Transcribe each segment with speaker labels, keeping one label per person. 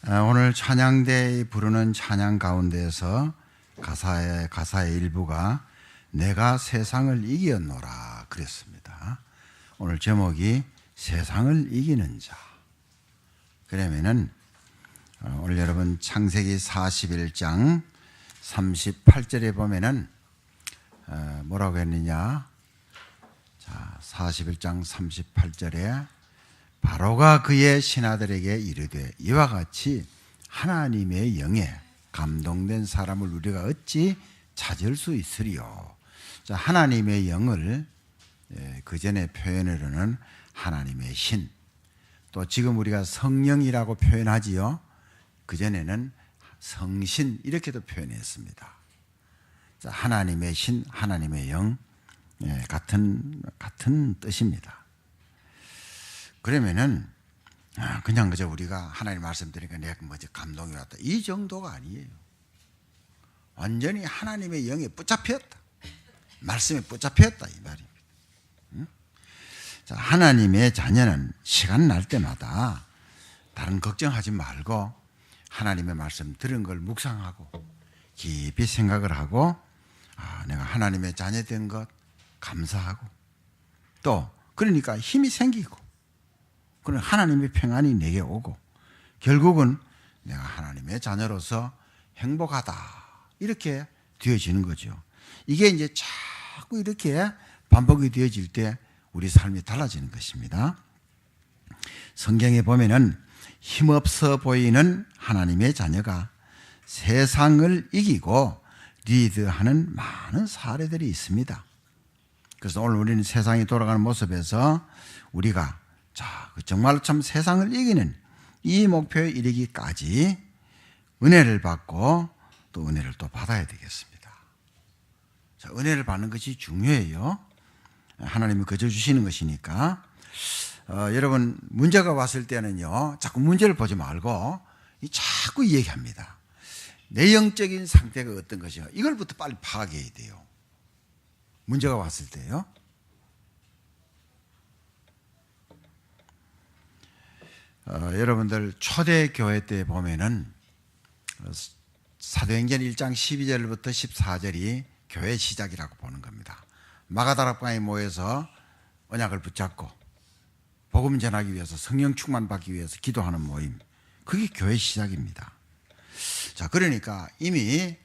Speaker 1: 오늘 찬양대에 부르는 찬양 가운데에서 가사의 일부가 내가 세상을 이겼노라 그랬습니다. 오늘 제목이 세상을 이기는 자. 그러면은 오늘 여러분 창세기 41장 38절에 보면은 뭐라고 했느냐? 자, 41장 38절에 바로가 그의 신하들에게 이르되 이와 같이 하나님의 영에 감동된 사람을 우리가 어찌 찾을 수 있으리요. 자, 하나님의 영을 그 전에 표현으로는 하나님의 신, 또 지금 우리가 성령이라고 표현하지요. 그 전에는 성신 이렇게도 표현했습니다. 자, 하나님의 신, 하나님의 영, 같은 뜻입니다. 그러면은 그냥 그저 우리가 하나님 말씀 드리니까 내가 뭐지 감동이 왔다 이 정도가 아니에요. 완전히 하나님의 영에 붙잡혔다, 말씀에 붙잡혔다 이 말입니다. 자, 하나님의 자녀는 시간 날 때마다 다른 걱정하지 말고 하나님의 말씀 들은 걸 묵상하고 깊이 생각을 하고 내가 하나님의 자녀 된 것 감사하고 또 그러니까 힘이 생기고 그런 하나님의 평안이 내게 오고 결국은 내가 하나님의 자녀로서 행복하다 이렇게 되어지는 거죠. 이게 이제 자꾸 이렇게 반복이 되어질 때 우리 삶이 달라지는 것입니다. 성경에 보면은 힘없어 보이는 하나님의 자녀가 세상을 이기고 리드하는 많은 사례들이 있습니다. 그래서 오늘 우리는 세상이 돌아가는 모습에서 우리가 정말로 참 세상을 이기는 이 목표에 이르기까지 은혜를 받고 또 은혜를 또 받아야 되겠습니다. 자, 은혜를 받는 것이 중요해요. 하나님이 거저 주시는 것이니까. 여러분 문제가 왔을 때는요 자꾸 문제를 보지 말고 자꾸 얘기합니다. 내 영적인 상태가 어떤 것이요 이걸부터 빨리 파악해야 돼요. 문제가 왔을 때요. 여러분들 초대교회 때 보면은 사도행전 1장 12절부터 14절이 교회 시작이라고 보는 겁니다. 마가다락방에 모여서 언약을 붙잡고 복음 전하기 위해서 성령 충만 받기 위해서 기도하는 모임, 그게 교회 시작입니다. 자, 그러니까 이미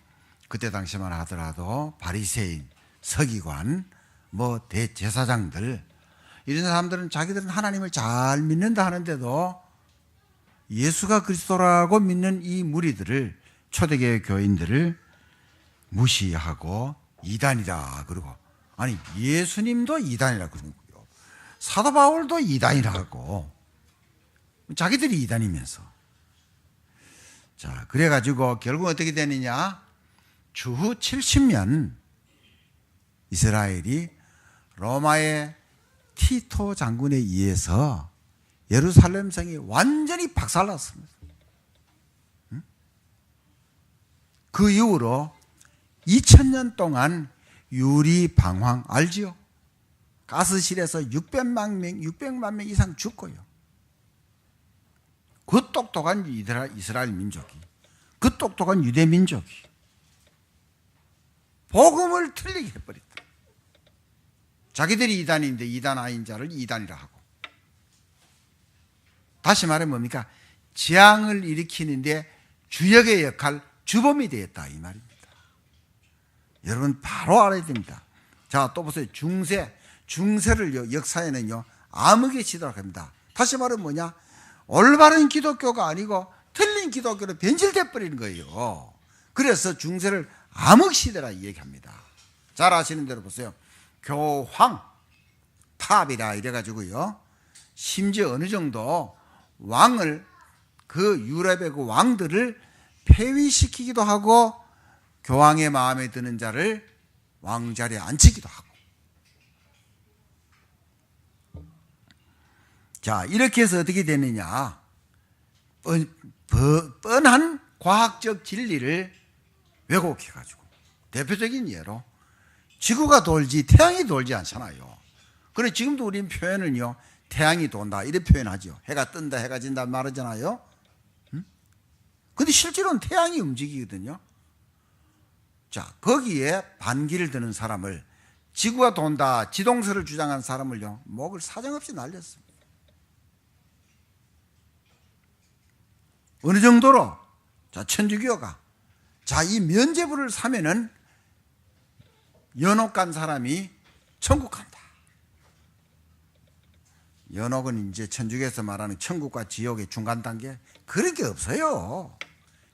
Speaker 1: 그때 당시만 하더라도 바리새인, 서기관, 대제사장들 이런 사람들은 자기들은 하나님을 잘 믿는다 하는데도 예수가 그리스도라고 믿는 이 무리들을, 초대교회 교인들을 무시하고 이단이다 그러고, 아니 예수님도 이단이라고 그러는 거예요. 사도 바울도 이단이라고, 자기들이 이단이면서. 자, 그래가지고 결국 어떻게 되느냐? 주후 70년 이스라엘이 로마의 티토 장군에 의해서 예루살렘 성이 완전히 박살났습니다. 그 이후로 2000년 동안 유리방황 알지요? 가스실에서 600만 명 이상 죽고요. 그 똑똑한 이스라엘 민족이, 그 똑똑한 유대 민족이 복음을 틀리게 해버렸다. 자기들이 이단인데 이단 아닌 자를 이단이라 하고, 다시 말해 뭡니까? 재앙을 일으키는데 주역의 역할, 주범이 되었다 이 말입니다. 여러분 바로 알아야 됩니다. 자, 또 보세요. 중세를 역사에는요 암흑의 시대라고 합니다. 다시 말해 뭐냐? 올바른 기독교가 아니고 틀린 기독교로 변질돼 버리는 거예요. 그래서 중세를 암흑 시대라 얘기합니다. 잘 아시는 대로 보세요. 교황 탑이라 이래가지고요, 심지어 어느 정도 왕을, 그 유럽의 그 왕들을 폐위시키기도 하고 교황의 마음에 드는 자를 왕자리에 앉히기도 하고. 자, 이렇게 해서 어떻게 되느냐? 뻔한 과학적 진리를 왜곡해가지고, 대표적인 예로 지구가 돌지 태양이 돌지 않잖아요. 그래 지금도 우리는 표현은요 태양이 돈다 이렇게 표현하죠. 해가 뜬다 해가 진다 말하잖아요. 근데 실제로는 태양이 움직이거든요. 자, 거기에 반기를 드는 사람을, 지구가 돈다 지동설을 주장한 사람을요, 목을 사정없이 날렸습니다. 어느 정도로? 자, 천주교가 이 면죄부를 사면은 연옥 간 사람이 천국 간다. 연옥은 이제 천주교에서 말하는 천국과 지옥의 중간 단계, 그런 게 없어요.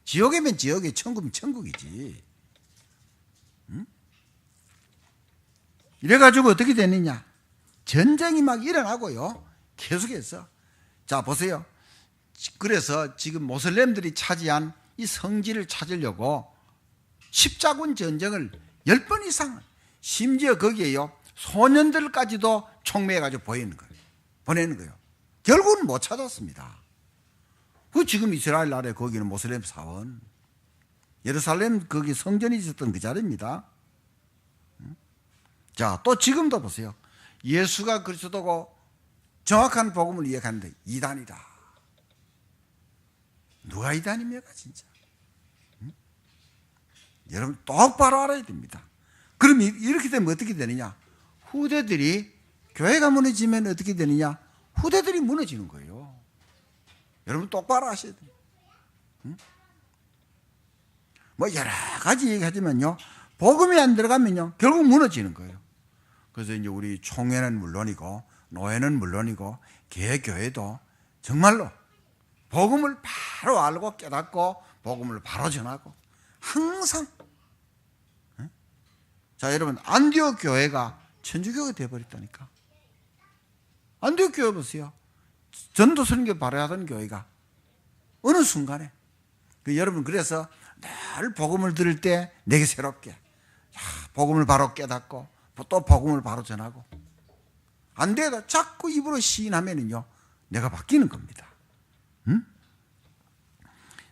Speaker 1: 지옥이면 지옥이, 천국이면 천국이지. 응? 이래가지고 어떻게 되느냐? 전쟁이 막 일어나고요, 계속해서. 자, 보세요. 그래서 지금 모슬렘들이 차지한 이 성지를 찾으려고 십자군 전쟁을 10번 이상, 심지어 거기에요, 소년들까지도 총매해가지고 보내는 거예요. 결국은 못 찾았습니다. 그 지금 이스라엘 나라에 거기는 모슬렘 사원, 예루살렘 거기 성전이 있었던 그 자리입니다. 자, 또 지금도 보세요. 예수가 그리스도고 정확한 복음을 이야기하는데 이단이다. 누가 이단입니까 진짜? 응? 여러분 똑바로 알아야 됩니다. 그럼 이렇게 되면 어떻게 되느냐? 후대들이, 교회가 무너지면 어떻게 되느냐? 후대들이 무너지는 거예요. 여러분 똑바로 아셔야 돼요. 응? 뭐 여러 가지 얘기하지만요, 복음이 안 들어가면요 결국 무너지는 거예요. 그래서 이제 우리 총회는 물론이고 노회는 물론이고 개교회도 정말로 복음을 바로 알고 깨닫고 복음을 바로 전하고 항상. 자, 여러분 안디옥 교회가 천주교가 되어버렸다니까. 안디옥 교회 보세요. 전도 선교 바로 하던 교회가 어느 순간에 여러분, 그래서 늘 복음을 들을 때 내게 새롭게 복음을 바로 깨닫고 또 복음을 바로 전하고, 안 돼도 자꾸 입으로 시인하면은요 내가 바뀌는 겁니다. 응?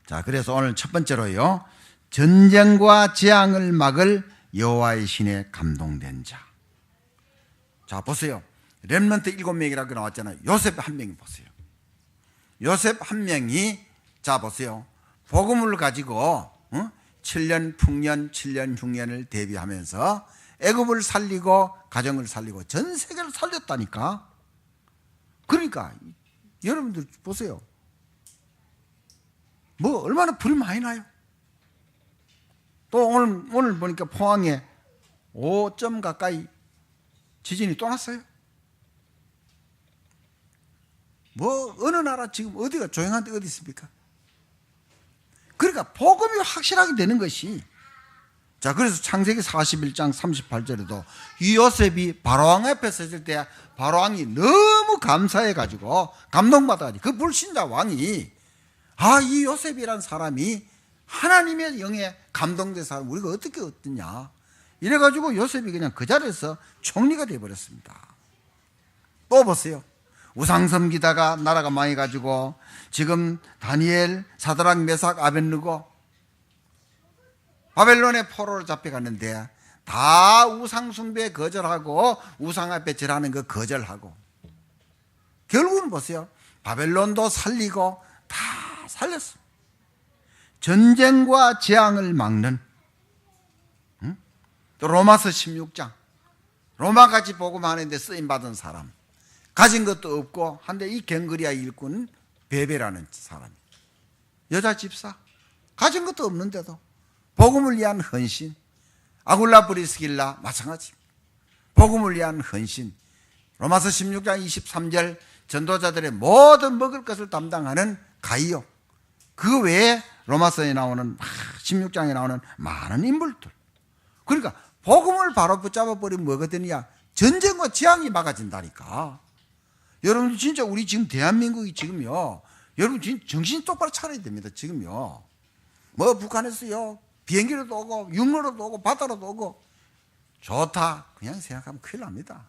Speaker 1: 자, 그래서 오늘 첫 번째로요, 전쟁과 재앙을 막을 여호와의 신에 감동된 자. 자, 보세요. 렘넌트 7명이라고 나왔잖아요. 요셉 한 명이 보세요. 요셉 한 명이, 자 보세요, 복음을 가지고 7년 풍년 7년 흉년을 대비하면서 애굽을 살리고 가정을 살리고 전 세계를 살렸다니까. 그러니까 여러분들 보세요. 뭐 얼마나 불이 많이 나요. 또 오늘 보니까 포항에 5점 가까이 지진이 또 났어요. 뭐 어느 나라 지금 어디가 조용한 데 어디 있습니까? 그러니까 복음이 확실하게 되는 것이, 자, 그래서 창세기 41장 38절에도 이 요셉이 바로왕 앞에 섰을 때 바로왕이 너무 감사해가지고 감동받아가지고 그 불신자 왕이, 이 요셉이란 사람이 하나님의 영에 감동된 사람 우리가 어떻게 얻느냐, 이래가지고 요셉이 그냥 그 자리에서 총리가 되어버렸습니다. 또 보세요. 우상 섬기다가 나라가 망해가지고 지금 다니엘, 사드락, 메삭, 아벳느고 바벨론의 포로로 잡혀갔는데 다 우상 숭배 거절하고 우상 앞에 절하는 거 거절하고, 결국은 보세요. 바벨론도 살리고 다 살렸어. 전쟁과 재앙을 막는, 또 로마서 16장, 로마같이 복음하는데 쓰임받은 사람, 가진 것도 없고 한데 이 갱그리아 일꾼 베베라는 사람, 여자 집사, 가진 것도 없는데도 복음을 위한 헌신. 아굴라 브리스길라 마찬가지, 복음을 위한 헌신. 로마서 16장 23절, 전도자들의 모든 먹을 것을 담당하는 가이오. 그 외에 로마서에 나오는 16장에 나오는 많은 인물들. 그러니까 복음을 바로 붙잡아 버리면 뭐가 되느냐? 전쟁과 재앙이 막아진다니까. 여러분 진짜 우리 지금 대한민국이 지금요, 여러분 진짜 정신 똑바로 차려야 됩니다. 지금요, 뭐 북한에서요 비행기로도 오고 육로로도 오고 바다로도 오고 좋다 그냥 생각하면 큰일 납니다.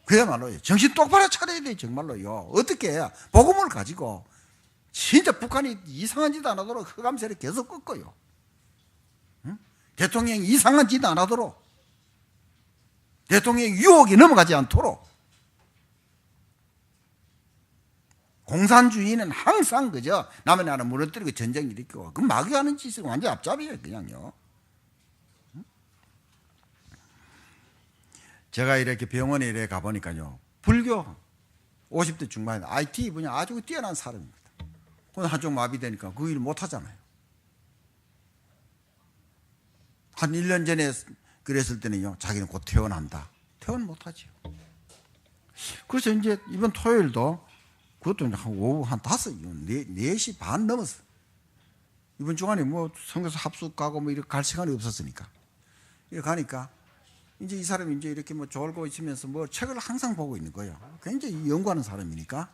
Speaker 1: 그야말로 정신 똑바로 차려야 돼요. 정말로요. 어떻게 해야 복음을 가지고 진짜 북한이 이상한 짓 안 하도록 흑암세를 계속 꺾어요. 응? 대통령이 이상한 짓 안 하도록, 대통령의 유혹이 넘어가지 않도록. 공산주의는 항상 그저 남의 나라 무너뜨리고 전쟁 일으키고 그 마귀가 하는 짓은 완전 앞잡이에요 그냥요. 제가 이렇게 병원에 이렇게 가보니까요, 불교 50대 중반에 IT 분야 아주 뛰어난 사람입니다. 그런데 한쪽 마비되니까 그 일 못하잖아요. 한 1년 전에 그랬을 때는요, 자기는 곧 퇴원한다. 퇴원 못하죠. 그래서 이제 이번 토요일도 그것도 한 오후 한 4시 반 넘었어. 이번 주간에 뭐 성교사 합숙 가고 뭐 이렇게 갈 시간이 없었으니까. 이렇게 가니까 이제 이 사람이 이제 이렇게 뭐 졸고 있으면서 뭐 책을 항상 보고 있는 거예요. 굉장히 연구하는 사람이니까.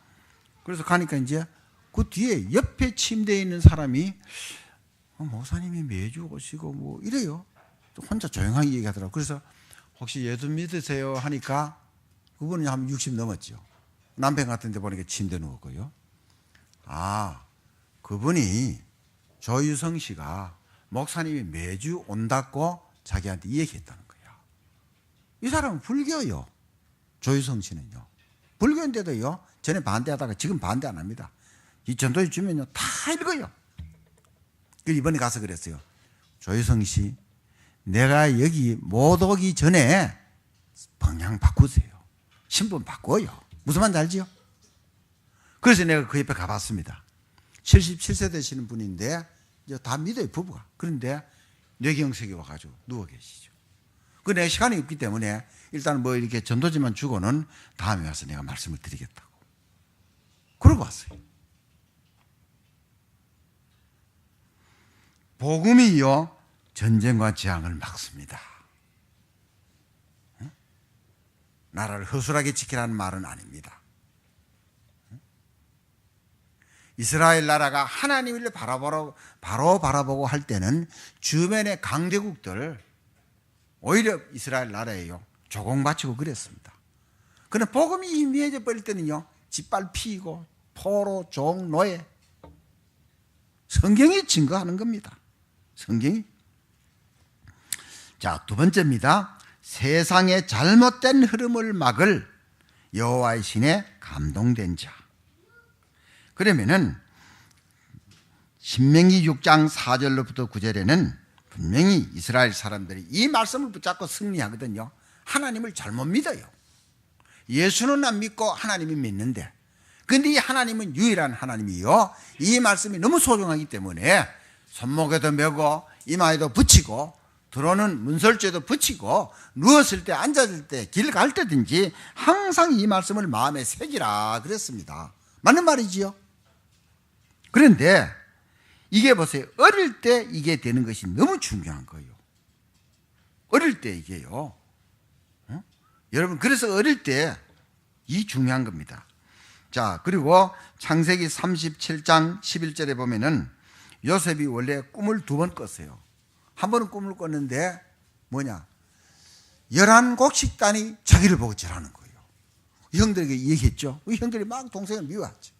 Speaker 1: 그래서 가니까 이제 그 뒤에 옆에 침대에 있는 사람이 목사님이 매주 오시고 뭐 이래요. 혼자 조용하게 얘기하더라고요. 그래서 혹시 예수 믿으세요 하니까 그분은 한 60 넘었죠. 남편 같은 데 보니까 침대 누웠고요. 아, 그분이 조유성 씨가 목사님이 매주 온다고 자기한테 얘기했다는 거예요. 이 사람은 불교요. 조유성 씨는요. 불교인데도요. 전에 반대하다가 지금 반대 안 합니다. 이 전도에 주면요. 다 읽어요. 이번에 가서 그랬어요. 조유성 씨, 내가 여기 못 오기 전에 방향 바꾸세요. 신분 바꿔요. 무슨 말인지 알지요? 그래서 내가 그 옆에 가봤습니다. 77세 되시는 분인데 이제 다 믿어요, 부부가. 그런데 뇌경색이 와가지고 누워 계시죠. 그 내가 시간이 없기 때문에 일단 뭐 이렇게 전도지만 주고는 다음에 와서 내가 말씀을 드리겠다고. 그러고 왔어요. 복음이요, 전쟁과 재앙을 막습니다. 나라를 허술하게 지키라는 말은 아닙니다. 이스라엘 나라가 하나님을 바로 바라보고 할 때는 주변의 강대국들 오히려 이스라엘 나라에요 조공 바치고 그랬습니다. 그런데 복음이 희미해져 버릴 때는요 짓밟히고 포로 종 노예, 성경이 증거하는 겁니다. 성경이. 자, 두 번째입니다. 세상의 잘못된 흐름을 막을 여호와의 신에 감동된 자. 그러면은 신명기 6장 4절로부터 9절에는 분명히 이스라엘 사람들이 이 말씀을 붙잡고 승리하거든요. 하나님을 잘못 믿어요. 예수는 안 믿고 하나님이 믿는데, 근데 이 하나님은 유일한 하나님이요, 이 말씀이 너무 소중하기 때문에 손목에도 메고 이마에도 붙이고 들어오는 문설주에도 붙이고 누웠을 때 앉았을 때 길 갈 때든지 항상 이 말씀을 마음에 새기라 그랬습니다. 맞는 말이지요. 그런데 이게 보세요. 어릴 때 이게 되는 것이 너무 중요한 거예요. 어릴 때 이게요. 여러분, 그래서 어릴 때 이 중요한 겁니다. 자, 그리고 창세기 37장 11절에 보면은 요셉이 원래 꿈을 2번 꿨어요. 한 번은 꿈을 꿨는데 뭐냐, 11곡 식단이 자기를 보고 절하는 거예요. 형들에게 얘기했죠. 형들이 막 동생을 미워하죠.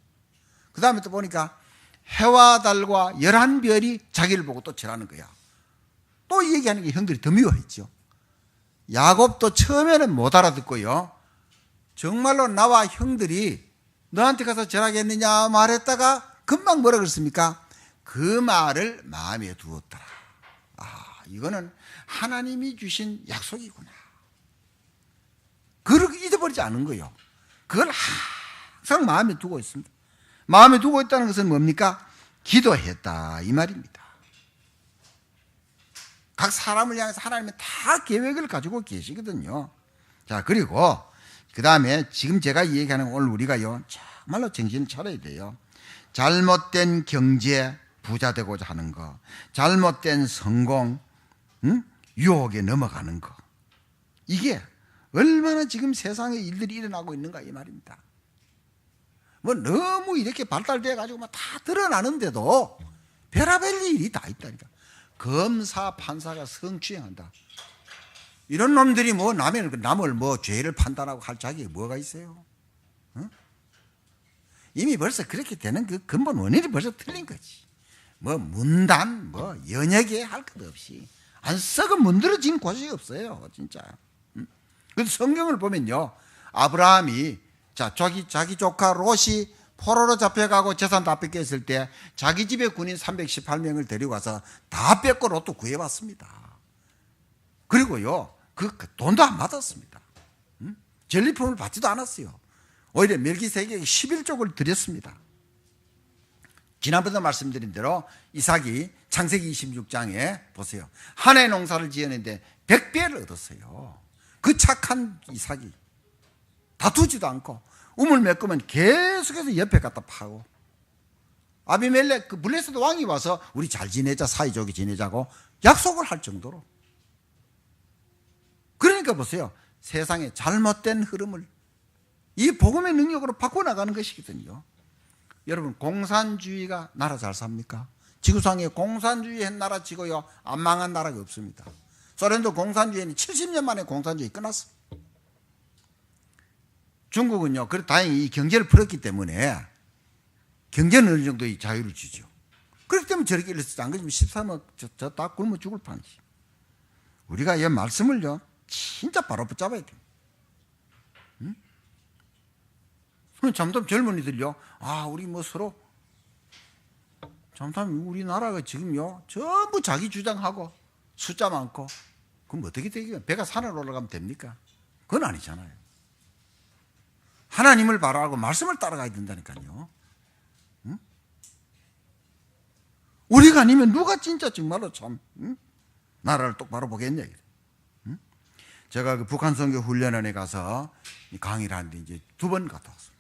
Speaker 1: 그 다음에 또 보니까 해와 달과 11별이 자기를 보고 또 절하는 거야. 또 얘기하는 게 형들이 더 미워했죠. 야곱도 처음에는 못 알아듣고요, 정말로 나와 형들이 너한테 가서 절하겠느냐 말했다가 금방 뭐라 그랬습니까? 그 말을 마음에 두었더라. 아, 이거는 하나님이 주신 약속이구나. 그걸 잊어버리지 않은 거예요. 그걸 항상 마음에 두고 있습니다. 마음에 두고 있다는 것은 뭡니까? 기도했다 이 말입니다. 각 사람을 향해서 하나님은 다 계획을 가지고 계시거든요. 자, 그리고 그 다음에 지금 제가 얘기하는 오늘 우리가요 정말로 정신을 차려야 돼요. 잘못된 경제, 부자 되고자 하는 거, 잘못된 성공, 유혹에 넘어가는 거, 이게 얼마나 지금 세상에 일들이 일어나고 있는가 이 말입니다. 뭐 너무 이렇게 발달돼 가지고 막 다 드러나는데도 별의별 일이 다 있다니까. 검사 판사가 성추행한다. 이런 놈들이 뭐 남을 뭐 죄를 판단하고 할 자격이 뭐가 있어요? 이미 벌써 그렇게 되는 그 근본 원인이 벌써 틀린 거지. 뭐 문단, 뭐 연예계 할 것 없이 안 썩은 문드러진 곳이 없어요, 진짜. 그래서 성경을 보면요, 아브라함이 자기 조카 롯이 포로로 잡혀가고 재산 다 뺏겼을 때 자기 집에 군인 318명을 데리고 와서 다 뺏고 로또 구해왔습니다. 그리고요, 그 돈도 안 받았습니다. 전리품을 받지도 않았어요. 오히려 멜기세덱에게 11족을 드렸습니다. 지난번에 말씀드린 대로 이삭이 창세기 26장에 보세요. 한 해 농사를 지었는데 100배를 얻었어요. 그 착한 이삭이 다투지도 않고 우물 메꾸면 계속해서 옆에 갖다 파고, 아비멜렉 그 블레셋 왕이 와서 우리 잘 지내자, 사이좋게 지내자고 약속을 할 정도로. 그러니까 보세요, 세상의 잘못된 흐름을 이 복음의 능력으로 바꿔나가는 것이거든요. 여러분, 공산주의가 나라 잘 삽니까? 지구상에 공산주의 한 나라 치고요 안 망한 나라가 없습니다. 소련도 공산주의는 70년 만에 공산주의 끝났어. 중국은요, 그래 다행히 이 경제를 풀었기 때문에 경제는 어느 정도의 자유를 주죠. 그렇기 때문에 저렇게 일어서지, 안 그러면 13억 저 다 굶어 죽을 판이지. 우리가 이 말씀을요 진짜 바로 붙잡아야 돼요. 잠깐 젊은이들요, 우리 뭐 서로 잠깐 우리나라가 지금요 전부 자기 주장하고 숫자 많고, 그럼 어떻게 되겠어요? 배가 산을 올라가면 됩니까? 그건 아니잖아요. 하나님을 바라고 말씀을 따라가야 된다니까요. 우리가 아니면 누가 진짜 정말로 참 나라를 똑바로 보겠냐. 제가 그 북한 선교 훈련원에 가서 강의를 하는데 이제 2번 갔다 왔어요.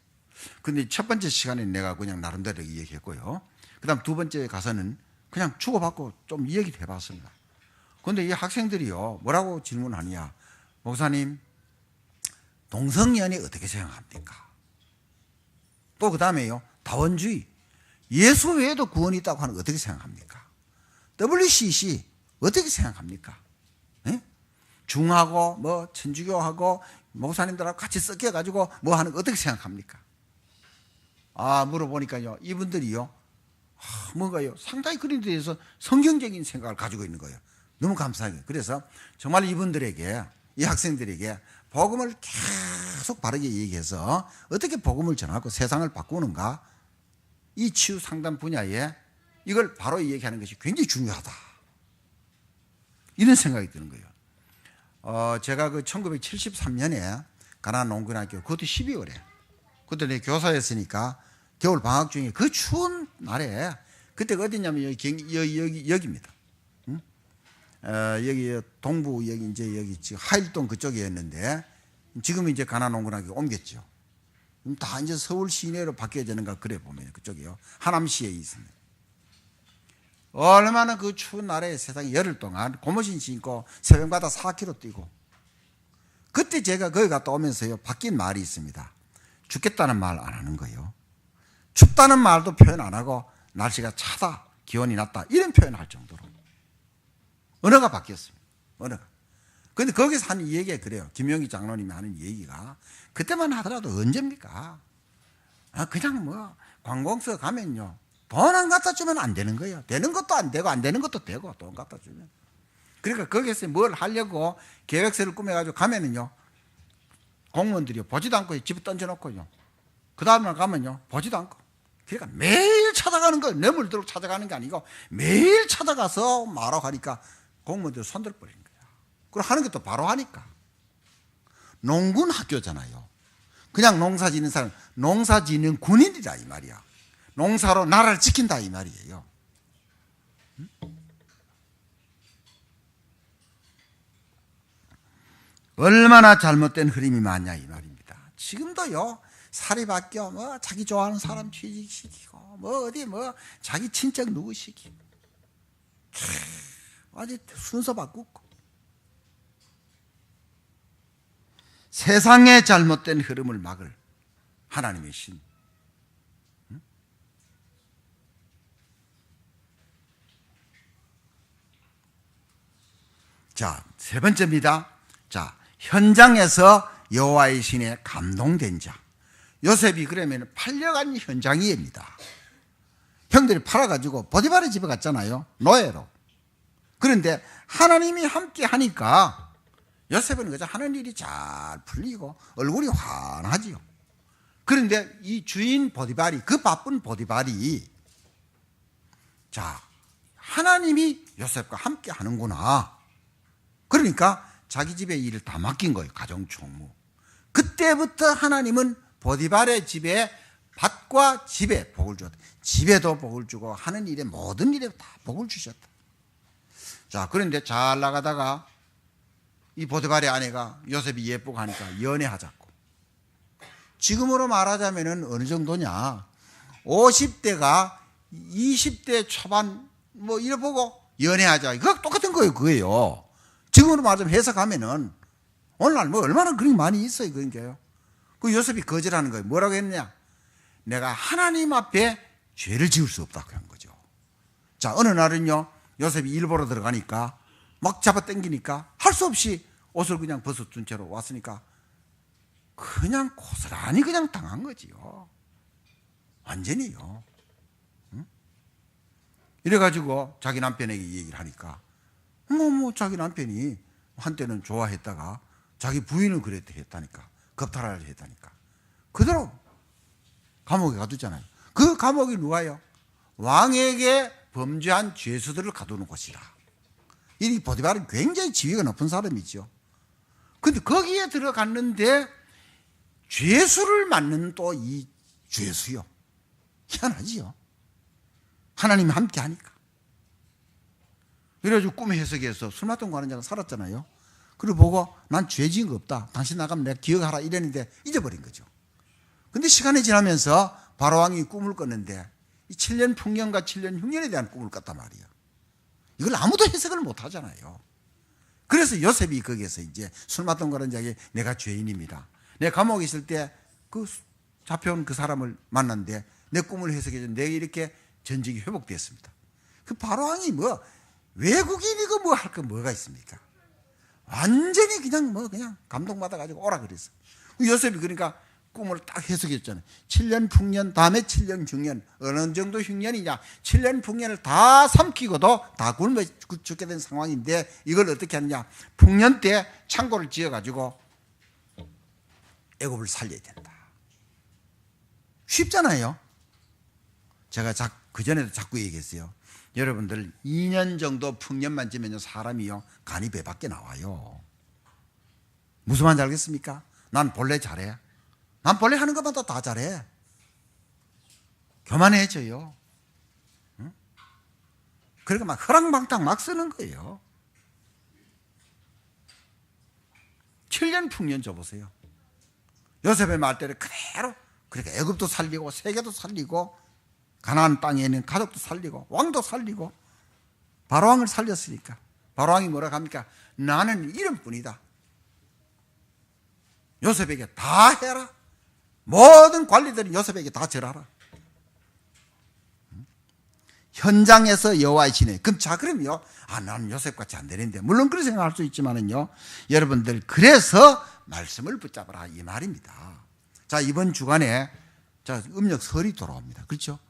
Speaker 1: 근데 첫 번째 시간에 내가 그냥 나름대로 이야기했고요. 그 다음 2번째 가서는 그냥 주고받고 좀 이야기를 해봤습니다. 근데 이 학생들이요, 뭐라고 질문하냐. 목사님, 동성연애 어떻게 생각합니까? 또 그 다음에요, 다원주의, 예수 외에도 구원이 있다고 하는 거 어떻게 생각합니까? WCC 어떻게 생각합니까? 네? 중하고 뭐 천주교하고 목사님들하고 같이 섞여가지고 뭐 하는 거 어떻게 생각합니까? 물어보니까요, 이분들이요, 뭔가요, 상당히 그런 데 대해서 성경적인 생각을 가지고 있는 거예요. 너무 감사해요. 그래서 정말 이분들에게, 이 학생들에게 복음을 계속 바르게 얘기해서 어떻게 복음을 전하고 세상을 바꾸는가, 이 치유 상담 분야에 이걸 바로 얘기하는 것이 굉장히 중요하다, 이런 생각이 드는 거예요. 제가 그 1973년에 가나안 농군학교, 그것도 12월에, 그때 내가 교사였으니까 겨울 방학 중에 그 추운 날에, 그때가 어디냐면 여기입니다. 여기 동부, 여기 지금 하일동 그쪽이었는데 지금은 이제 가나안 농군학교 옮겼죠. 다 이제 서울 시내로 바뀌어지는가 그래 보면 그쪽이요, 하남시에 있습니다. 얼마나 그 추운 날에 세상에 열흘 동안 고무신 신고 새벽마다 4km 뛰고, 그때 제가 거기 갔다 오면서요 바뀐 말이 있습니다. 죽겠다는 말 안 하는 거예요. 춥다는 말도 표현 안 하고 날씨가 차다, 기온이 낮다, 이런 표현을 할 정도로 언어가 바뀌었습니다. 언어가. 그런데 거기서 하는 얘기가 그래요. 김용기 장로님이 하는 얘기가, 그때만 하더라도 언제입니까? 그냥 뭐 관공서 가면요 돈 안 갖다 주면 안 되는 거예요. 되는 것도 안 되고 안 되는 것도 되고, 돈 갖다 주면. 그러니까 거기서 뭘 하려고 계획서를 꾸며가지고 가면은요 공무원들이 보지도 않고 집에 던져놓고요, 그 다음날 가면요 보지도 않고. 그러니까 매일 찾아가는 거예요. 뇌물 들고 찾아가는 게 아니고 매일 찾아가서 말하고 하니까 공무원들 손들 버리는 거야. 그리고 하는 것도 바로 하니까. 농군 학교잖아요. 그냥 농사 짓는 사람, 농사 짓는 군인이다 이 말이야. 농사로 나라를 지킨다 이 말이에요. 얼마나 잘못된 흐름이 많냐 이 말입니다. 지금도요 살이 바뀌어 뭐 자기 좋아하는 사람 취직시키고 뭐 어디 뭐 자기 친척 누구 시키고 아주 순서 바꾸고, 세상의 잘못된 흐름을 막을 하나님의 신. 자, 세 번째입니다. 자, 현장에서 여호와의 신에 감동된 자. 요셉이 그러면 팔려간 현장이입니다. 형들이 팔아가지고 보디발의 집에 갔잖아요, 노예로. 그런데 하나님이 함께 하니까 요셉은 그저 하는 일이 잘 풀리고 얼굴이 환하지요. 그런데 이 주인 보디발이, 그 바쁜 보디발이, 자, 하나님이 요셉과 함께 하는구나. 그러니까 자기 집에 일을 다 맡긴 거예요. 가정 총무. 그때부터 하나님은 보디발의 집에 밭과 집에 복을 주었다. 집에도 복을 주고 하는 일에, 모든 일에 다 복을 주셨다. 자, 그런데 잘 나가다가 이 보디발의 아내가 요셉이 예쁘고 하니까 연애하자고. 지금으로 말하자면 어느 정도냐, 50대가 20대 초반 뭐 이래 보고 연애하자, 이거 똑같은 거예요. 그거예요. 지금으로 말하자면 해석하면은 오늘날 뭐 얼마나 그런 게 많이 있어요. 그러니까요. 그 요셉이 거절하는 거예요. 뭐라고 했느냐, 내가 하나님 앞에 죄를 지을 수 없다고 한 거죠. 자, 어느 날은요, 요셉이 일 보러 들어가니까 막 잡아 당기니까 할 수 없이 옷을 그냥 벗어둔 채로 왔으니까 그냥 고스란히 그냥 당한 거지요. 완전히요. 응? 이래가지고 자기 남편에게 얘기를 하니까 자기 남편이 한때는 좋아했다가 자기 부인을 그랬다 했다니까, 겁탈하려 했다니까 그대로 감옥에 가두잖아요. 그 감옥이 누가요? 왕에게 범죄한 죄수들을 가두는 곳이라. 이 보디발은 굉장히 지위가 높은 사람이죠. 근데 거기에 들어갔는데 죄수를 맡는 또 이 죄수요. 희한하지요. 하나님이 함께 하니까. 그래가지고 꿈 해석에서 술 맡던 거 하는 자가 살았잖아요. 그리고 보고 난 죄 지은 거 없다, 당신 나가면 내가 기억하라 이랬는데 잊어버린 거죠. 근데 시간이 지나면서 바로왕이 꿈을 꿨는데 이 7년 풍년과 7년 흉년에 대한 꿈을 꿨단 말이에요. 이걸 아무도 해석을 못 하잖아요. 그래서 요셉이 거기에서 이제 술 맡던 거라는 자에게 내가 죄인입니다. 내가 감옥에 있을 때 그 잡혀온 그 사람을 만났는데 내 꿈을 해석해서 내가 이렇게 전직이 회복되었습니다. 그 바로왕이 뭐 외국인이고 뭐 할 거 뭐가 있습니까? 완전히 그냥 그냥 감동받아 가지고 오라 그랬어. 요셉이 그러니까 꿈을 딱 해석했잖아요. 7년 풍년 다음에 7년 흉년. 어느 정도 흉년이냐, 7년 풍년을 다 삼키고도 다 굶어 죽게 된 상황인데 이걸 어떻게 하느냐, 풍년 때 창고를 지어 가지고 애굽을 살려야 된다. 쉽잖아요. 제가 그전에도 자꾸 얘기했어요. 여러분들 2년 정도 풍년만 지면요 사람이요 간이 배 밖에 나와요. 무슨 말인지 알겠습니까? 난 본래 잘해. 난 본래 하는 것마다 다 잘해. 교만해져요. 응? 그러니까 막 허랑방탕 막 쓰는 거예요. 7년 풍년 줘보세요. 요셉의 말대로 그대로 그러니까 애굽도 살리고 세계도 살리고 가나안 땅에 있는 가족도 살리고 왕도 살리고 바로왕을 살렸으니까 바로왕이 뭐라고 합니까? 나는 이름뿐이다. 요셉에게 다 해라. 모든 관리들은 요셉에게 다 절하라. 현장에서 여호와의 신에. 그럼요. 나는 요셉같이 안 되는데. 물론 그렇게 생각할 수 있지만은요. 여러분들 그래서 말씀을 붙잡아라 이 말입니다. 자, 이번 주간에 음력설이 돌아옵니다. 그렇죠?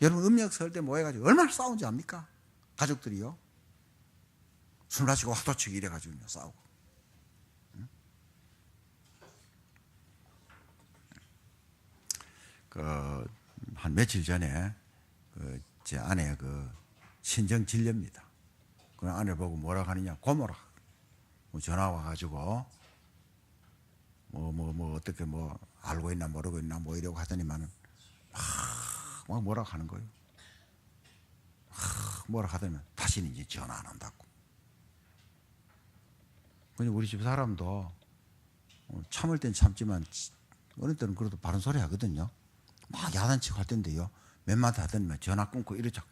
Speaker 1: 여러분 음력설 때 모여가지고 얼마나 싸운지 압니까? 가족들이요. 술 마시고 화도치기 이래가지고 싸우고. 한 며칠 전에 제 아내 신정 진료입니다. 그 아내 보고 뭐라고 하느냐, 고모라. 전화 와가지고 어떻게 알고 있나 모르고 있나 이러고 하더니만은 막 뭐라고 하는 거예요. 뭐라고 하더니 다시는 이제 전화 안 한다고. 그냥 우리 집 사람도 참을 땐 참지만 어느 때는 그래도 바른 소리 하거든요. 막 야단치고 할 텐데요. 몇 마디 하더니만 전화 끊고 이러자고.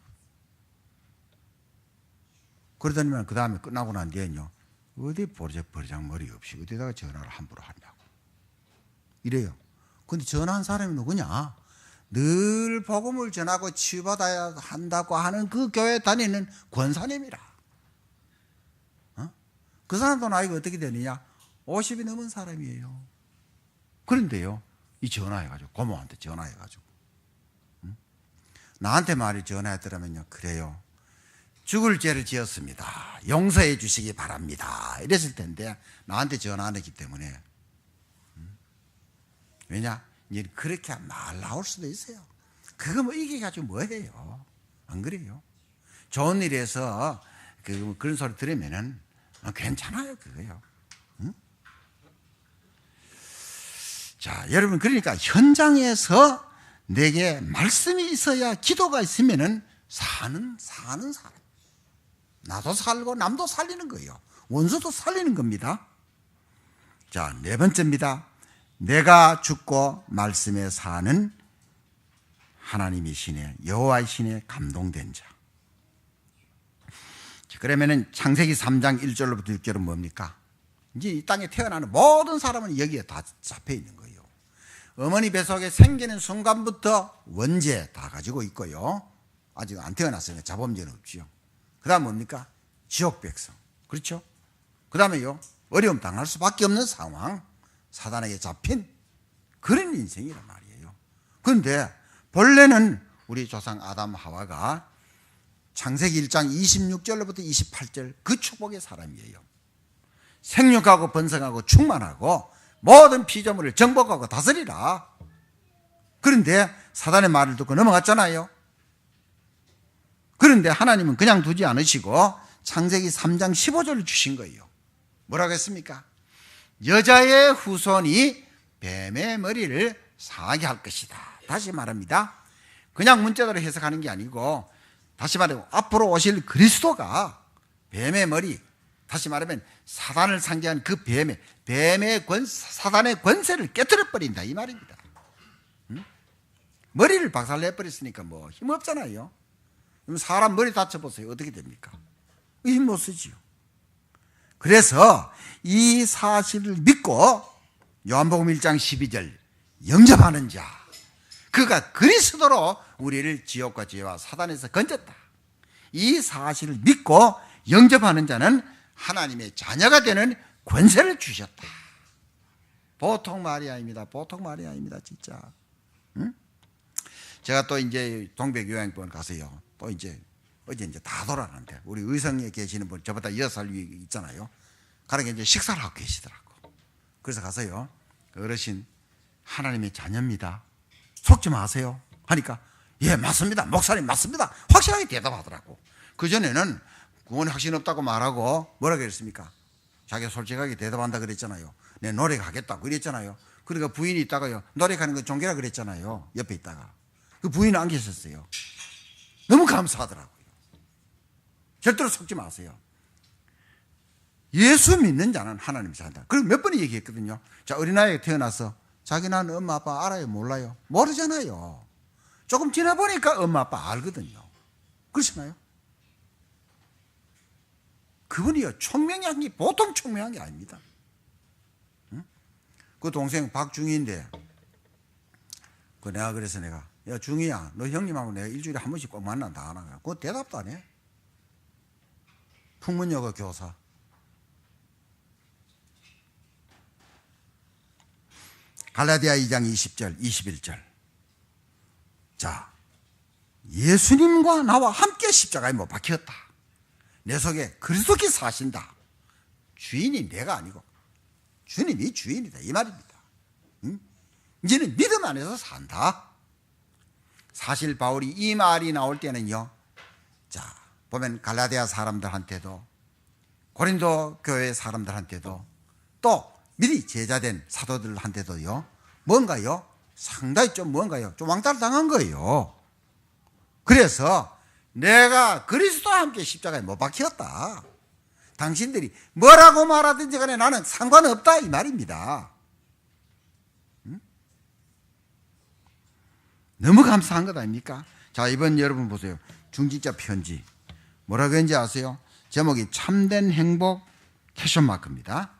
Speaker 1: 그러더니만 그 다음에 끝나고 난 뒤에는요. 어디 버리장머리 없이 어디다가 전화를 함부로 하냐고. 이래요. 근데 전화한 사람이 누구냐? 늘 복음을 전하고 치유받아야 한다고 하는 그 교회 다니는 권사님이라. 그 사람도 나이가 어떻게 되느냐? 50이 넘은 사람이에요. 그런데요, 이 전화해가지고, 고모한테 전화해가지고, 나한테 말이 전화했더라면요, 그래요. 죽을 죄를 지었습니다. 용서해 주시기 바랍니다. 이랬을 텐데, 나한테 전화 안 했기 때문에. 왜냐? 이제 그렇게 말 나올 수도 있어요. 그거 뭐 이게 가지고 뭐해요? 안 그래요? 좋은 일에서 그런 소리 들으면은 괜찮아요, 그거요. 응? 자, 여러분, 그러니까 현장에서 내게 말씀이 있어야 기도가 있으면은 사는 사람. 나도 살고 남도 살리는 거예요. 원수도 살리는 겁니다. 자, 네 번째입니다. 내가 죽고 말씀에 사는 하나님이시네, 여호와이시네 감동된 자. 그러면은 창세기 3장 1절로부터 6절은 뭡니까? 이제 이 땅에 태어나는 모든 사람은 여기에 다 잡혀 있는 거예요. 어머니 뱃속에 생기는 순간부터 원죄 다 가지고 있고요. 아직 안 태어났으니까 자범죄는 없지요. 그 다음 뭡니까? 지옥 백성. 그렇죠? 그 다음에요, 어려움 당할 수밖에 없는 상황, 사단에게 잡힌 그런 인생이란 말이에요. 그런데 본래는 우리 조상 아담 하와가 창세기 1장 26절로부터 28절 그 축복의 사람이에요. 생육하고 번성하고 충만하고 모든 피조물을 정복하고 다스리라. 그런데 사단의 말을 듣고 넘어갔잖아요. 그런데 하나님은 그냥 두지 않으시고 창세기 3장 15절을 주신 거예요. 뭐라고 했습니까? 여자의 후손이 뱀의 머리를 상하게 할 것이다. 다시 말합니다. 그냥 문자대로 해석하는 게 아니고, 다시 말하면 앞으로 오실 그리스도가 뱀의 머리, 다시 말하면 사단을 상징하는 그 사단의 권세를 깨뜨려 버린다 이 말입니다. 응? 머리를 박살내버렸으니까 뭐 힘없잖아요. 그럼 사람 머리 다쳐보세요. 어떻게 됩니까? 힘 못 쓰지요. 그래서 이 사실을 믿고 요한복음 1장 12절 영접하는 자, 그가 그리스도로 우리를 지옥과 죄와 사단에서 건졌다. 이 사실을 믿고 영접하는 자는 하나님의 자녀가 되는 권세를 주셨다. 보통 말이 아닙니다. 보통 말이 아닙니다. 진짜. 응? 제가 또 이제 동백요양병원 가서요. 또 이제 어제 이제 다 돌아가는데 우리 의성에 계시는 분, 저보다 6살 위에 있잖아요. 가르쳐 이제 식사를 하고 계시더라고. 그래서 가서요, 어르신 하나님의 자녀입니다. 속지 마세요 하니까, 예 맞습니다, 목사님 맞습니다, 확실하게 대답하더라고. 그전에는 구원에 확신 없다고 말하고 뭐라고 그랬습니까? 자기가 솔직하게 대답한다 그랬잖아요. 내 노력하겠다고 그랬잖아요. 그러니까 부인이 있다가요, 노력하는 건 종교라 그랬잖아요. 옆에 있다가 그 부인은 안 계셨어요. 너무 감사하더라고요. 절대로 속지 마세요. 예수 믿는 자는 하나님 산다. 그리고 몇 번이 얘기했거든요. 자, 어린아이가 태어나서 자기는 엄마 아빠 알아요 몰라요? 모르잖아요. 조금 지나보니까 엄마 아빠 알거든요. 그렇잖아요. 그분이요, 총명한 게 보통 총명한 게 아닙니다. 응? 그 동생 박중희인데, 그 내가 그래서 내가, 야 중희야, 너 형님하고 내가 일주일에 한 번씩 꼭 만난다 안 하냐? 그거 대답도 안 해. 풍문여고 교사. 갈라디아 2장 20절 21절. 자, 예수님과 나와 함께 십자가에 못 박혔다. 내 속에 그리스도께서 사신다. 주인이 내가 아니고 주님이 주인이다 이 말입니다. 응? 이제는 믿음 안에서 산다. 사실 바울이 이 말이 나올 때는요, 자 보면 갈라디아 사람들한테도 고린도 교회 사람들한테도 또 미리 제자된 사도들한테도요, 뭔가요? 상당히 좀 뭔가요? 좀 왕따를 당한 거예요. 그래서 내가 그리스도와 함께 십자가에 못 박혔다. 당신들이 뭐라고 말하든지 간에 나는 상관없다 이 말입니다. 응? 너무 감사한 것 아닙니까? 자, 이번 여러분 보세요. 중직자 편지 뭐라고 했는지 아세요? 제목이 참된 행복 캐션마크입니다.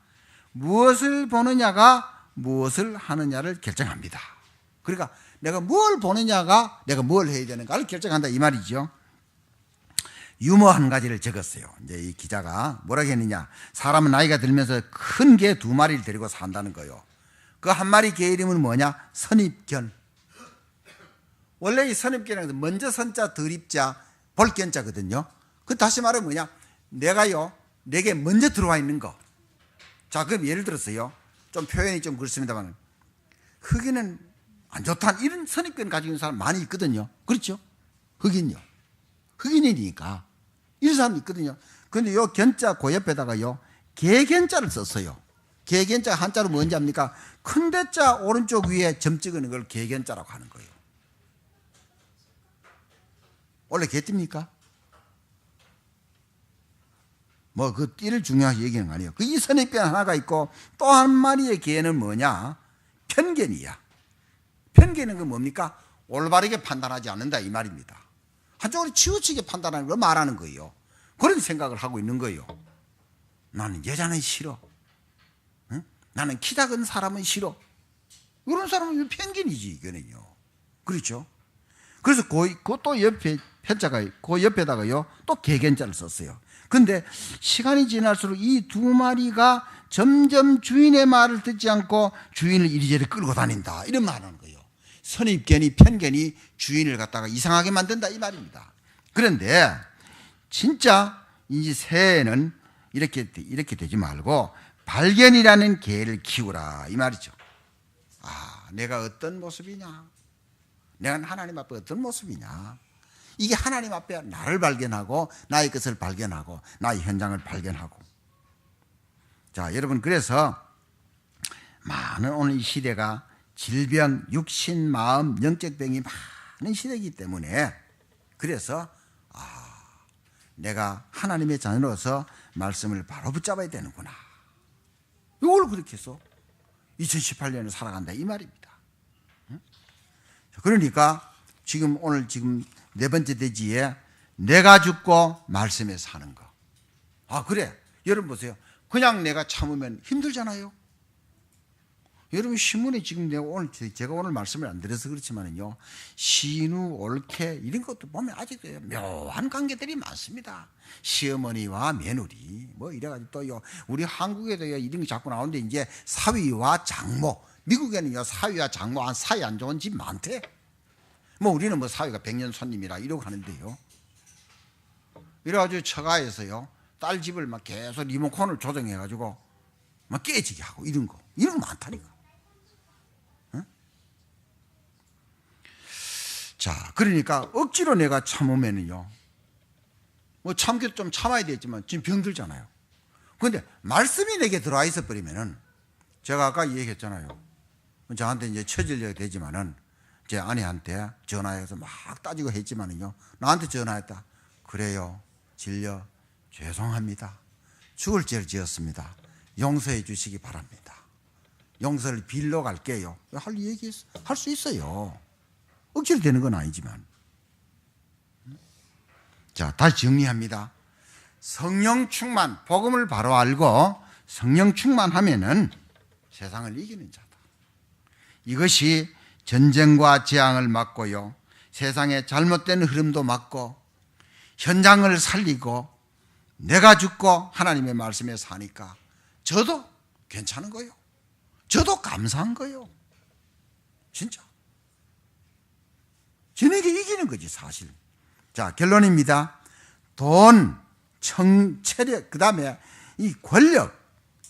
Speaker 1: 무엇을 보느냐가 무엇을 하느냐를 결정합니다. 그러니까 내가 뭘 보느냐가 내가 뭘 해야 되는가를 결정한다 이 말이죠. 유머 한 가지를 적었어요. 이제 이 기자가 뭐라고 했느냐, 사람은 나이가 들면서 큰 개 2마리를 데리고 산다는 거예요. 그 한 마리 개 이름은 뭐냐? 선입견. 원래 이 선입견은 먼저 선자 덜입자 볼견자거든요. 그 다시 말하면 뭐냐, 내가요 내게 먼저 들어와 있는 거. 자, 그럼 예를 들어서요, 좀 표현이 좀 그렇습니다만, 흑인은 안 좋다는 이런 선입견 가지고 있는 사람 많이 있거든요. 그렇죠? 흑인요. 흑인이니까 이런 사람이 있거든요. 그런데 요 견자 그 옆에다가요 개견자를 썼어요. 개견자 한자로 뭔지 압니까? 큰 대자 오른쪽 위에 점 찍는 걸 개견자라고 하는 거예요. 원래 개띠입니까? 뭐 그 띠를 중요하게 얘기하는 거 아니에요. 그 이 선입견 하나가 있고 또 한 마리의 개는 뭐냐? 편견이야. 편견은 그 뭡니까? 올바르게 판단하지 않는다 이 말입니다. 한쪽으로 치우치게 판단하는 걸 말하는 거예요. 그런 생각을 하고 있는 거예요. 나는 여자는 싫어. 응? 나는 키 작은 사람은 싫어. 이런 사람은 편견이지 이거는요. 그렇죠? 그래서 그 또 옆에 편자가 그 옆에다가요 또 개견자를 썼어요. 근데 시간이 지날수록 이 두 마리가 점점 주인의 말을 듣지 않고 주인을 이리저리 끌고 다닌다 이런 말하는 거예요. 선입견이 편견이 주인을 갖다가 이상하게 만든다 이 말입니다. 그런데 진짜 이 새해는 이렇게 되지 말고 발견이라는 개를 키우라 이 말이죠. 아, 내가 어떤 모습이냐? 내가 하나님 앞에 어떤 모습이냐? 이게 하나님 앞에 나를 발견하고 나의 것을 발견하고 나의 현장을 발견하고. 자, 여러분 그래서 많은 오늘 이 시대가 질병, 육신, 마음, 영적 병이 많은 시대이기 때문에 그래서 내가 하나님의 자녀로서 말씀을 바로 붙잡아야 되는구나. 이걸 그렇게 해서 2018년을 살아간다 이 말입니다. 그러니까 오늘 네 번째 대지에 내가 죽고 말씀에 사는 거. 아 그래 여러분 보세요. 그냥 내가 참으면 힘들잖아요. 여러분 신문에 지금 제가 오늘 말씀을 안 드려서 그렇지만요 신우, 올케 이런 것도 보면 아직도 묘한 관계들이 많습니다. 시어머니와 며느리 뭐 이래가지고 또요 우리 한국에도 이런 게 자꾸 나오는데 이제 사위와 장모, 미국에는요 사위와 장모 한 사이 안 좋은 집 많대. 뭐 우리는 뭐 사위가 백년 손님이라 이러고 하는데요. 이래가지고 처가에서요 딸 집을 막 계속 리모컨을 조정해가지고 막 깨지게 하고 이런 거 많다니까. 자, 그러니까 억지로 내가 참으면은요, 뭐 참기도 좀 참아야 되지만 지금 병들잖아요. 그런데 말씀이 내게 들어와 있어 버리면은 제가 아까 얘기했잖아요. 저한테 이제 처질려야 되지만은 제 아내한테 전화해서 막 따지고 했지만은요, 나한테 전화했다. 그래요, 질려, 죄송합니다. 죽을 죄를 지었습니다. 용서해 주시기 바랍니다. 용서를 빌러 갈게요. 할 수 있어요. 억지로 되는 건 아니지만. 자, 다시 정리합니다. 성령 충만, 복음을 바로 알고 성령 충만하면은 세상을 이기는 자다. 이것이 전쟁과 재앙을 막고요, 세상의 잘못된 흐름도 막고 현장을 살리고 내가 죽고 하나님의 말씀에 사니까 저도 괜찮은 거예요. 저도 감사한 거예요. 진짜. 저에게 이기는 거지 사실. 자, 결론입니다. 돈, 체력, 그 다음에 이 권력,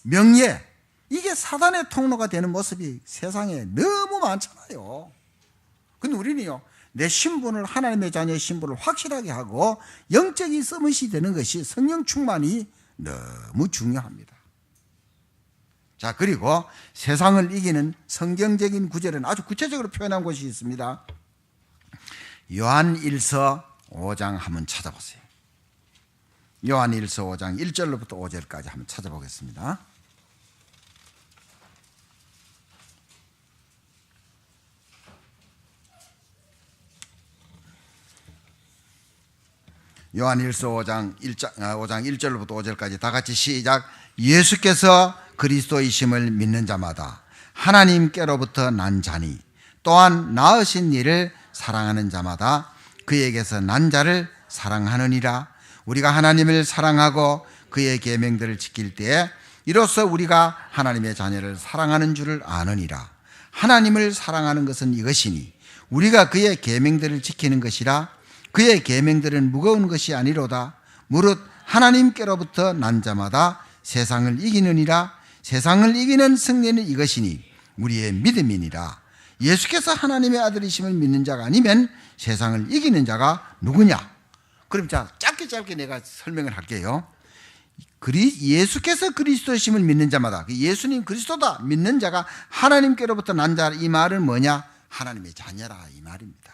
Speaker 1: 명예, 이게 사단의 통로가 되는 모습이 세상에 너무 많잖아요. 근데 우리는요, 내 신분을, 하나님의 자녀의 신분을 확실하게 하고 영적인 서밋이 되는 것이 성령 충만이 너무 중요합니다. 자, 그리고 세상을 이기는 성경적인 구절은 아주 구체적으로 표현한 곳이 있습니다. 요한일서 5장 한번 찾아보세요. 요한일서 5장 1절로부터 5절까지 한번 찾아보겠습니다. 요한일서 5장 1절로부터 5절까지 다 같이 시작. 예수께서 그리스도이심을 믿는 자마다 하나님께로부터 난 자니 또한 낳으신 이를 사랑하는 자마다 그에게서 난 자를 사랑하느니라. 우리가 하나님을 사랑하고 그의 계명들을 지킬 때에 이로써 우리가 하나님의 자녀를 사랑하는 줄을 아느니라. 하나님을 사랑하는 것은 이것이니 우리가 그의 계명들을 지키는 것이라. 그의 계명들은 무거운 것이 아니로다. 무릇 하나님께로부터 난 자마다 세상을 이기느니라. 세상을 이기는 승리는 이것이니 우리의 믿음이니라. 예수께서 하나님의 아들이심을 믿는 자가 아니면 세상을 이기는 자가 누구냐? 그럼 자, 짧게 내가 설명을 할게요. 예수께서 그리스도이심을 믿는 자마다, 예수님 그리스도다 믿는 자가 하나님께로부터 난 자, 이 말은 뭐냐? 하나님의 자녀라 이 말입니다.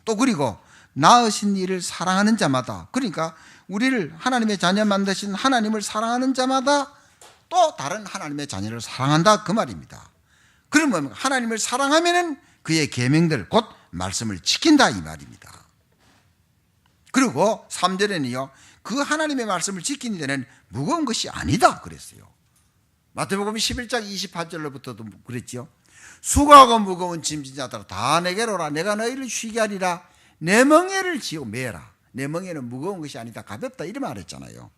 Speaker 1: 또 그리고 낳으신 이를 사랑하는 자마다, 그러니까 우리를 하나님의 자녀 만드신 하나님을 사랑하는 자마다 또 다른 하나님의 자녀를 사랑한다 그 말입니다. 그러면 하나님을 사랑하면은 그의 계명들 곧 말씀을 지킨다 이 말입니다. 그리고 3절에는요, 그 하나님의 말씀을 지키는 데는 무거운 것이 아니다 그랬어요. 마태복음 11장 28절로부터도 그랬지요. 수고하고 무거운 짐진 자들아 다 내게로 오라. 내가 너희를 쉬게 하리라. 내 멍에를 지고 매라. 내 멍에는 무거운 것이 아니다 가볍다 이렇게 말했잖아요.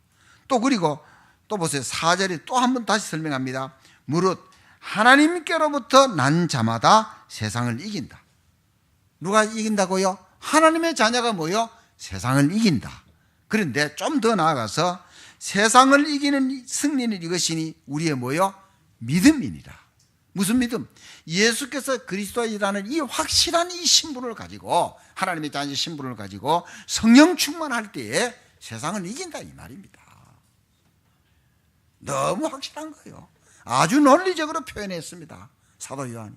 Speaker 1: 또 그리고 또 보세요. 4절에 또 한 번 다시 설명합니다. 무릇 하나님께로부터 난 자마다 세상을 이긴다. 누가 이긴다고요? 하나님의 자녀가 뭐요? 세상을 이긴다. 그런데 좀 더 나아가서 세상을 이기는 승리는 이것이니 우리의 뭐요? 믿음이니라. 무슨 믿음? 예수께서 그리스도이라는 이 확실한 이 신분을 가지고, 하나님의 자녀 신분을 가지고 성령 충만할 때에 세상을 이긴다 이 말입니다. 너무 확실한 거예요. 아주 논리적으로 표현했습니다, 사도 요한이.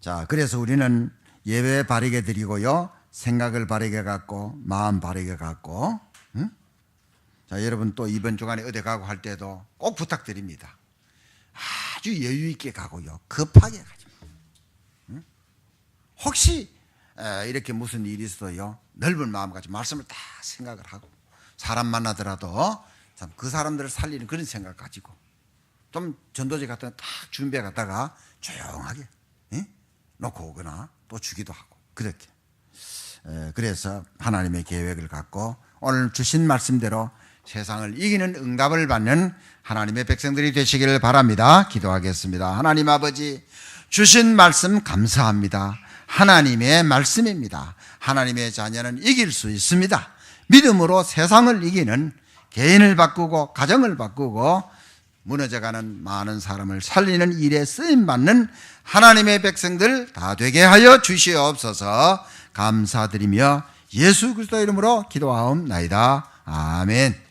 Speaker 1: 자, 그래서 우리는 예배 바르게 드리고요, 생각을 바르게 갖고 마음 바르게 갖고, 자, 여러분 또 이번 주간에 어디 가고 할 때도 꼭 부탁드립니다. 아주 여유 있게 가고요, 급하게 가지 마. 혹시 이렇게 무슨 일이 있어요, 넓은 마음 가지고 말씀을 다 생각을 하고, 사람 만나더라도 참 그 사람들을 살리는 그런 생각 가지고 좀 전도지 같은 거 딱 준비해 갔다가 조용하게 놓고 오거나 또 주기도 하고 그렇게. 그래서 하나님의 계획을 갖고 오늘 주신 말씀대로 세상을 이기는 응답을 받는 하나님의 백성들이 되시기를 바랍니다. 기도하겠습니다. 하나님 아버지, 주신 말씀 감사합니다. 하나님의 말씀입니다. 하나님의 자녀는 이길 수 있습니다. 믿음으로 세상을 이기는, 개인을 바꾸고 가정을 바꾸고 무너져가는 많은 사람을 살리는 일에 쓰임받는 하나님의 백성들 다 되게 하여 주시옵소서. 감사드리며 예수 그리스도 이름으로 기도하옵나이다. 아멘.